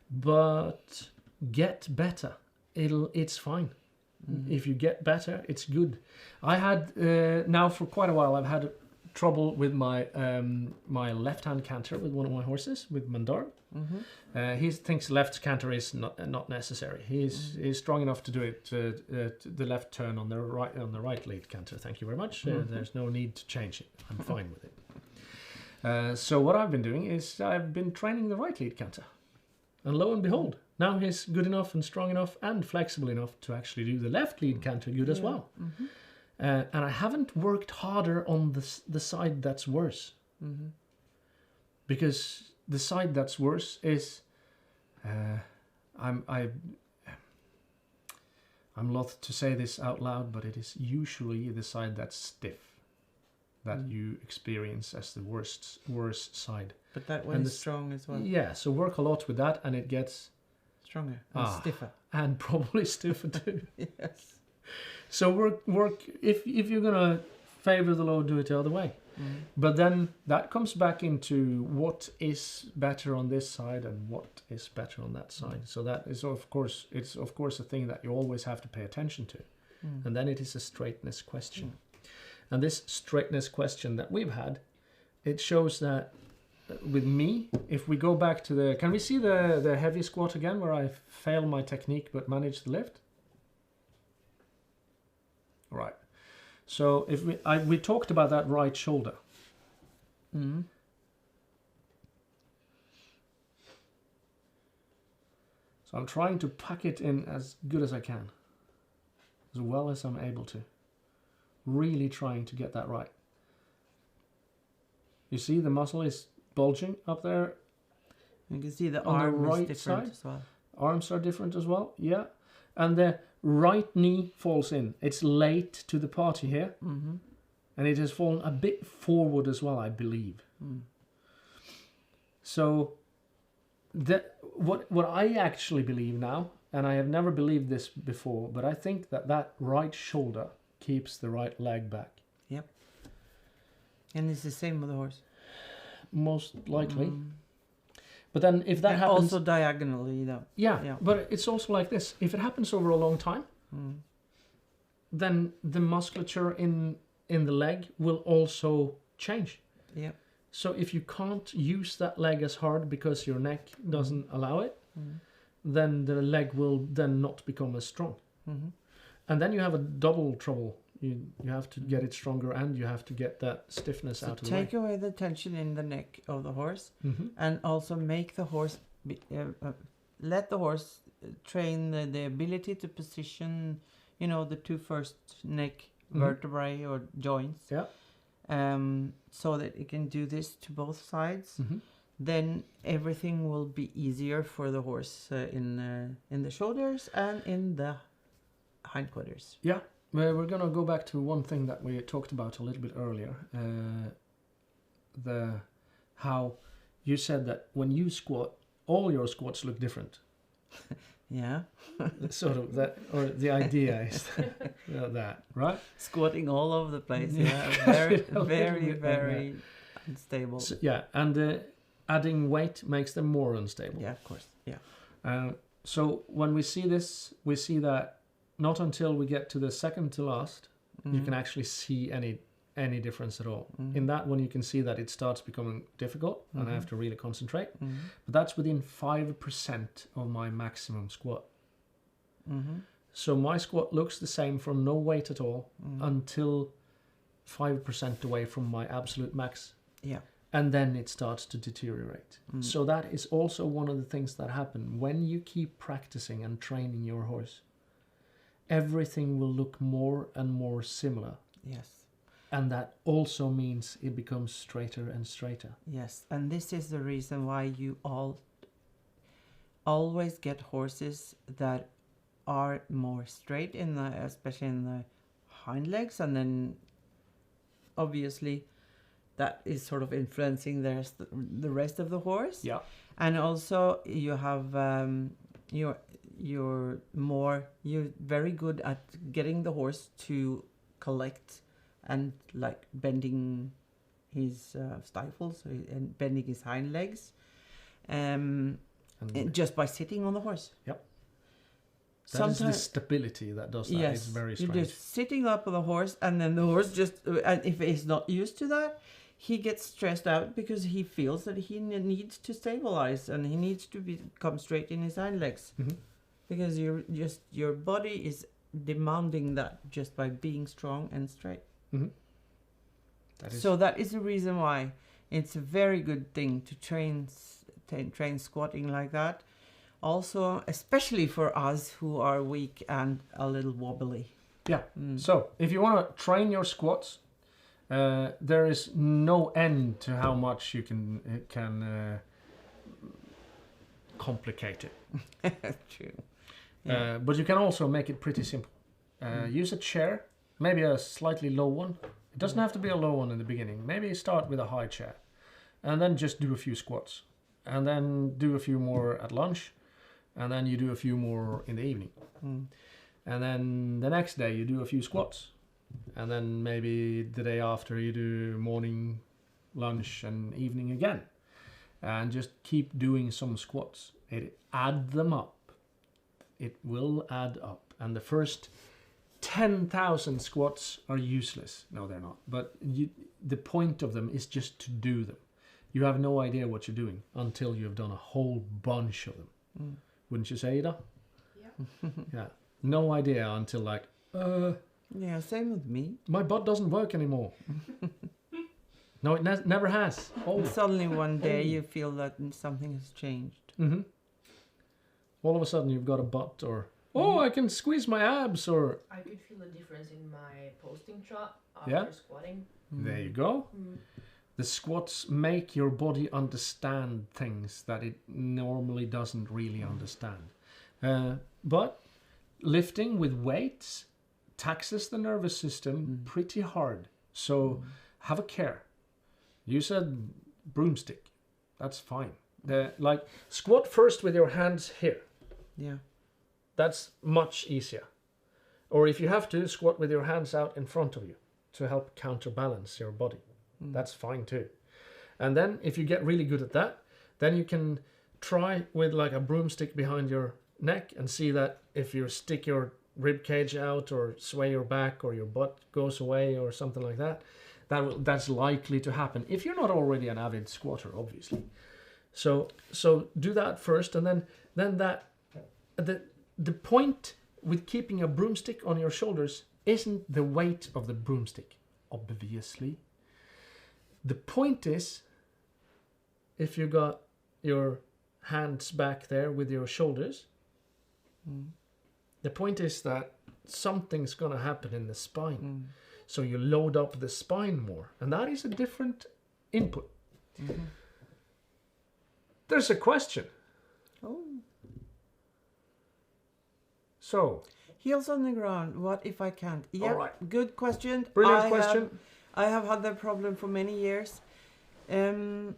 But get better. It's fine. If you get better, it's good. I had, now for quite a while, I've had trouble with my my left-hand canter with one of my horses, with Mandar. He thinks left canter is not necessary. He's strong enough to do it, the left turn on the right lead canter. Thank you very much. There's no need to change it. I'm fine with it. So what I've been doing is I've been training the right lead canter. And lo and behold, now he's good enough and strong enough and flexible enough to actually do the left lead canter good as well. And I haven't worked harder on the side that's worse. Because the side that's worse is, I'm loath to say this out loud, but it is usually the side that's stiff that you experience as the worst side. But that one is strong as well. Yeah, so work a lot with that and it gets Stronger and stiffer. And probably stiffer too. Yes. So work if you're gonna favor the low, do it the other way. But then that comes back into what is better on this side and what is better on that side. So that is of course a thing that you always have to pay attention to. And then it is a straightness question. And this straightness question that we've had, it shows that with me, if we go back to can we see the heavy squat again where I fail my technique but manage the lift? Right. So if we talked about that right shoulder. So I'm trying to pack it in as good as I can, as well as I'm able to. Really trying to get that right. You see the muscle is bulging up there. You can see the on arm the right is different side. as well. Arms are different as well, yeah. And the right knee falls in. It's late to the party here. And it has fallen a bit forward as well, I believe. So what I actually believe now, and I have never believed this before, but I think that right shoulder keeps the right leg back. Yep. And it's the same with the horse. Most likely. But then if that happens... Also diagonally, though. Yeah, but it's also like this. If it happens over a long time, then the musculature in the leg will also change. Yep. So if you can't use that leg as hard because your neck doesn't allow it, then the leg will then not become as strong. And then you have a double trouble. You have to get it stronger and you have to get that stiffness out of the way. Take away the tension in the neck of the horse and also make the horse, let the horse train the ability to position, the two first neck vertebrae or joints. Yeah. So that it can do this to both sides. Then everything will be easier for the horse in the shoulders and in the hindquarters. Yeah. We're going to go back to one thing that we talked about a little bit earlier. How you said that when you squat, all your squats look different. Yeah. Sort of that, or the idea is that, right? Squatting all over the place. Yeah. Very unstable. So, yeah, and adding weight makes them more unstable. Yeah, of course. Yeah. So when we see this, we see that not until we get to the second to last, you can actually see any difference at all. In that one, you can see that it starts becoming difficult and I have to really concentrate. But that's within 5% of my maximum squat. So my squat looks the same from no weight at all until 5% away from my absolute max. Yeah. And then it starts to deteriorate. So that is also one of the things that happen when you keep practicing and training your horse. Everything will look more and more similar. Yes. And that also means it becomes straighter and straighter. Yes, and this is the reason why you always get horses that are more straight especially in the hind legs, and then obviously that is sort of influencing the rest of the horse. Yeah. And also you have you're very good at getting the horse to collect and like bending his stifles and bending his hind legs, just by sitting on the horse. Yep. That is the stability that does that. Yes, It's very strange. you're just sitting up on the horse, and then the horse just, and if he's not used to that, he gets stressed out because he feels that he needs to stabilize and he needs to become straight in his hind legs, because your body is demanding that just by being strong and straight. So that is the reason why it's a very good thing to train squatting like that. Also, especially for us who are weak and a little wobbly. Yeah. So if you want to train your squats, there is no end to how much you can complicate it. True. Yeah. But you can also make it pretty simple. Use a chair, maybe a slightly low one. It doesn't have to be a low one in the beginning. Maybe start with a high chair, and then just do a few squats, and then do a few more at lunch, and then you do a few more in the evening. And then the next day you do a few squats, and then maybe the day after you do morning, lunch, and evening again, and just keep doing some squats. Add them up. It will add up, and the first 10,000 squats are useless. No, they're not. But the point of them is just to do them. You have no idea what you're doing until you've done a whole bunch of them. Wouldn't you say, Ida? Yeah. Yeah. No idea until like, yeah, same with me. my butt doesn't work anymore. No, it never has. Oh. Suddenly one day you feel that something has changed. All of a sudden you've got a butt, or I can squeeze my abs, or I could feel a difference in my posting trot after Yeah. squatting. there you go. The squats make your body understand things that it normally doesn't really understand. But lifting with weights taxes the nervous system pretty hard. So have a care. Use a broomstick. That's fine. Like squat first with your hands here. Yeah. That's much easier. Or if you have to, squat with your hands out in front of you to help counterbalance your body. That's fine too. And then if you get really good at that, then you can try with like a broomstick behind your neck and see that if you stick your rib cage out or sway your back or your butt goes away or something like that, that's likely to happen if you're not already an avid squatter, obviously. So do that first, and then the point with keeping a broomstick on your shoulders isn't the weight of the broomstick, obviously. The point is, if you got your hands back there with your shoulders, the point is that something's going to happen in the spine. So you load up the spine more, and that is a different input. There's a question. Oh. So, Heels on the ground. What if I can't? Yeah. All right. Good question. Brilliant question. I have had that problem for many years. I've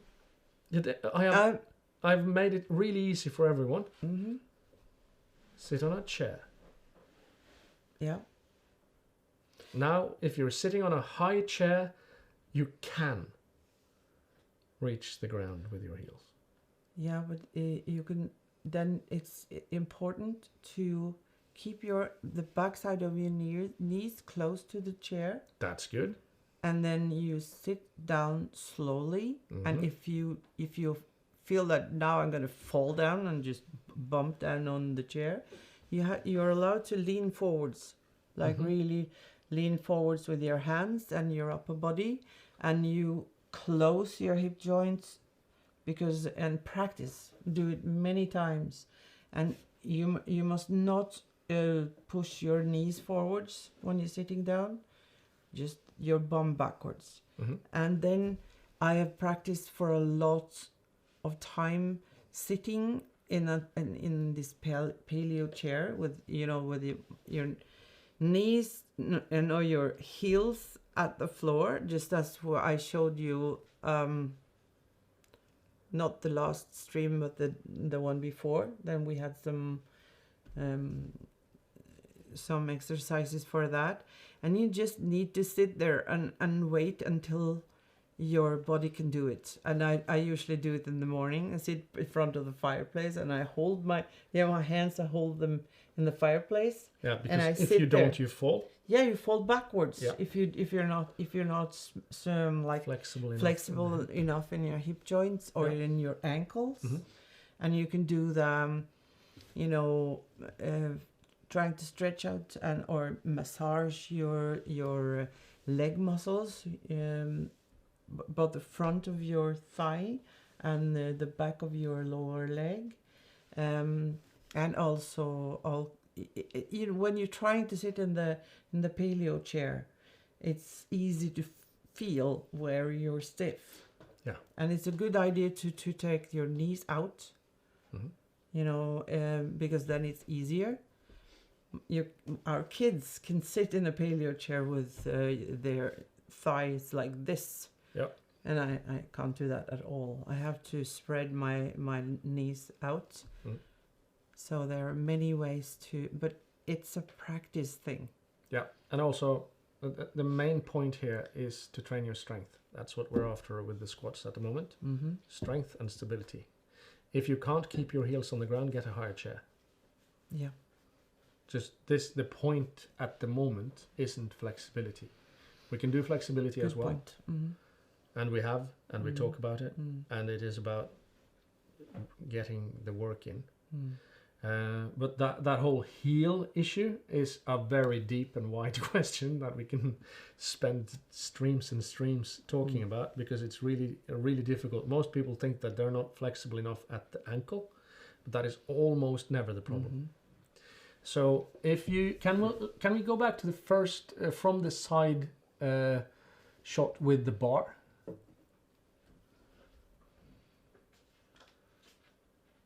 made it really easy for everyone. Sit on a chair. Yeah. Now, if you're sitting on a high chair, you can reach the ground with your heels. Yeah, but you can. Then it's important to keep the backside of your knees close to the chair. That's good. And then you sit down slowly. And if you feel that now I'm going to fall down and just bump down on the chair, you're allowed to lean forwards, like really lean forwards with your hands and your upper body, and you close your hip joints, and practice. Do it many times, and you must not push your knees forwards when you're sitting down. just your bum backwards. Mm-hmm. And then I have practiced for a lot of time sitting in this paleo chair with with your knees and or your heels at the floor, just as I showed you. Not the last stream, but the one before. Then we had some exercises for that, and you just need to sit there and wait until your body can do it. And I usually do it in the morning. I sit in front of the fireplace and I hold my hands. I hold them in the fireplace. Yeah, and I because if sit you don't, there. you fall. Yeah, you fall backwards. Yeah. If you're not like Flexible enough in your hip joints or Yeah. in your ankles. Mm-hmm. And you can do the trying to stretch out and or massage your leg muscles, both the front of your thigh and the back of your lower leg, and also when you're trying to sit in the paleo chair, it's easy to feel where you're stiff. Yeah. And it's a good idea to take your knees out, Mm-hmm. because then it's easier. Our kids can sit in a paleo chair with their thighs like this. Yeah. And I can't do that at all. I have to spread my knees out. Mm. So there are many ways but it's a practice thing. Yeah, and also the main point here is to train your strength. That's what we're after with the squats at the moment. Mm-hmm. Strength and stability. If you can't keep your heels on the ground, get a higher chair. Yeah. Just the point at the moment isn't flexibility. We can do flexibility as Good well. point. Mm-hmm. And we have, and we Mm. talk about it. Mm. And it is about getting the work in. Mm. But that whole heel issue is a very deep and wide question that we can spend streams and streams talking about, because it's really difficult. Most people think that they're not flexible enough at the ankle, but that is almost never the problem. Mm-hmm. So if you can we go back to the first from the side shot with the bar?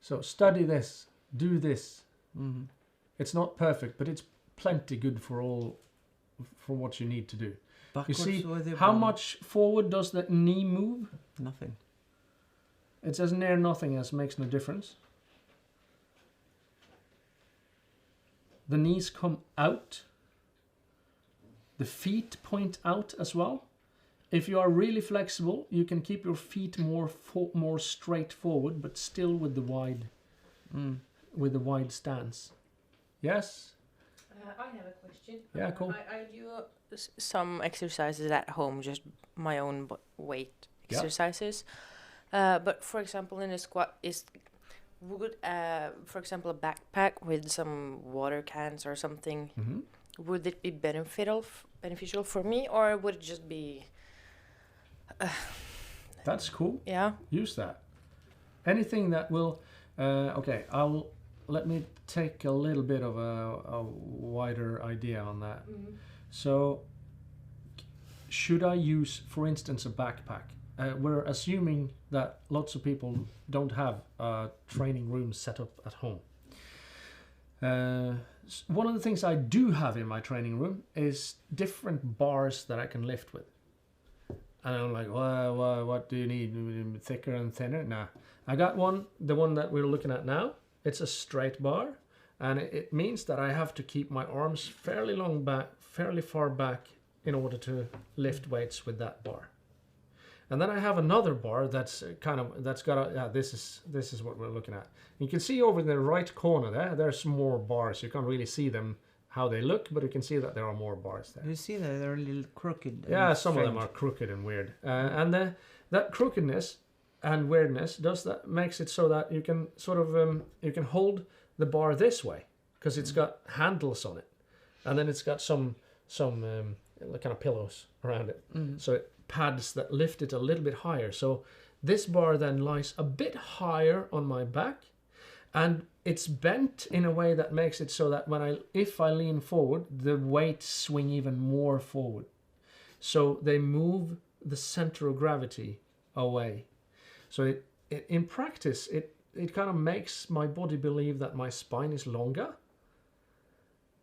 So study this. Do this. Mm-hmm. It's not perfect, but it's plenty good for what you need to do. Backwards You see, with your how bum. much forward does the knee move? Nothing. It's as near nothing as makes no difference. The knees come out. The feet point out as well. If you are really flexible, you can keep your feet more straight forward, but still with the wide stance. Yes? I have a question. Yeah, cool. I do some exercises at home, just my own weight Yeah. exercises. But for example, in a squat, would for example a backpack with some water cans or something, Mm-hmm. would it be beneficial for me, or would it just be? That's cool. Yeah. Use that. Anything that will. Okay, let me take a little bit of a wider idea on that. Mm-hmm. So, should I use, for instance, a backpack? We're assuming that lots of people don't have a training room set up at home. One of the things I do have in my training room is different bars that I can lift with. And I'm like, well, what do you need? Thicker and thinner? Nah. I got the one that we're looking at now. It's a straight bar. And it means that I have to keep my arms fairly far back in order to lift weights with that bar. And then I have another bar this is what we're looking at. You can see over in the right corner there's more bars. You can't really see them how they look, but you can see that there are more bars there. You see that they're a little crooked. Yeah, and some of them strange. are crooked and weird. And that crookedness and weirdness makes it so that you can sort of you can hold the bar this way, because it's got handles on it, and then it's got some kind of pillows around it. Mm. So it pads that lift it a little bit higher. So this bar then lies a bit higher on my back, and it's bent in a way that makes it so that if I lean forward, the weights swing even more forward. So they move the center of gravity away. So in practice, it kind of makes my body believe that my spine is longer.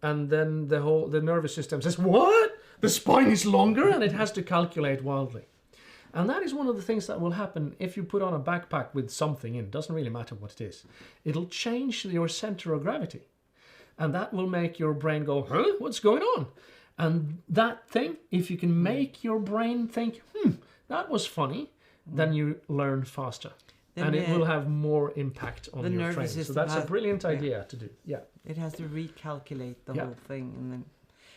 And then the nervous system says, what? The spine is longer? And it has to calculate wildly. And that is one of the things that will happen if you put on a backpack with something in. It doesn't really matter what it is. It'll change your center of gravity. And that will make your brain go, huh? What's going on? And that thing, if you can make your brain think, that was funny, then you learn faster. Then and it will have more impact on your training. So that's a brilliant idea to do. Yeah. It has to recalculate the whole thing, and then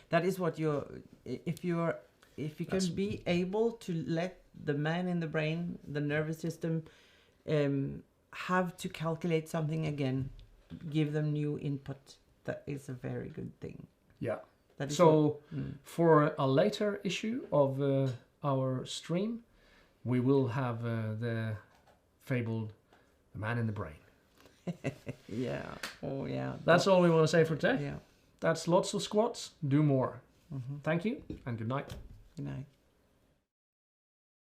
that is what if you can be able to let the man in the brain, the nervous system, have to calculate something again, give them new input. That is a very good thing. Yeah. That is so for a later issue of our stream, we will have the fabled The Man in the Brain. Yeah. Oh, yeah. That's all we want to say for today. Yeah. That's lots of squats. Do more. Thank you and good night. Good night.